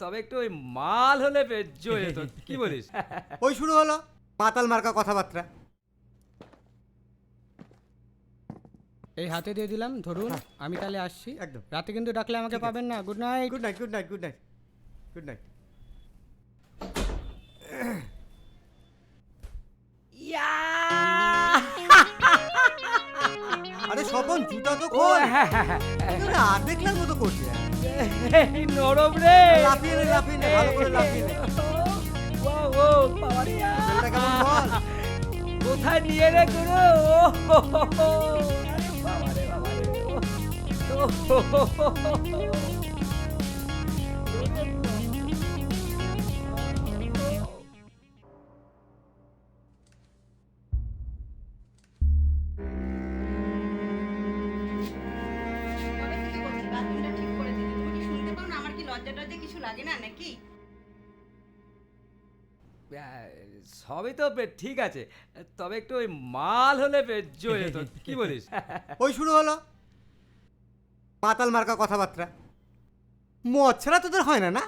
তবে একটু ওই মাল হলে জয়ে যেত, কি বলিস? ওই শুরু হলো মাতাল মার্কা কথাবার্তা। এই হাতে দিয়ে দিলাম, ধরুন। আমি তাহলে আসছি। একদম। রাতে কিন্তু ডাকলে আমাকে ঠিক আছে। পাবেন না। Good night. Good night, good night, good night, good night. Yeah! আরে স্বপন, জুতা তো ও খোল। হ্যাঁ, হ্যাঁ, হ্যাঁ। আর দেখলাম মতো করছে। এই নরম রে। লাফিয়ে নে, লাফিয়ে নে, ভালো করে লাফিয়ে নে। ও ও বাবা রে। ছেলেটা কেমন বল? কোথায় নিয়ে রে গুরু? ও হো হো হো। আরে বাবা রে, বাবা রে। ও হো হো হো হো। কবে থেকে বলছি বাথরুমটা ঠিক করে দিতে, তুমি কি শুনতে পাও না? আমার কি লজ্জা টজ্জা কিছু লাগে না নাকি? সবই তো ঠিক আছে, তবে একটু ওই মাল হলে জয়ে যেত, কি বলিস? ওই শুরু হলো মাতাল মার্কা কথাবার্তা। মদ ছাড়া তোদের হয় না, না?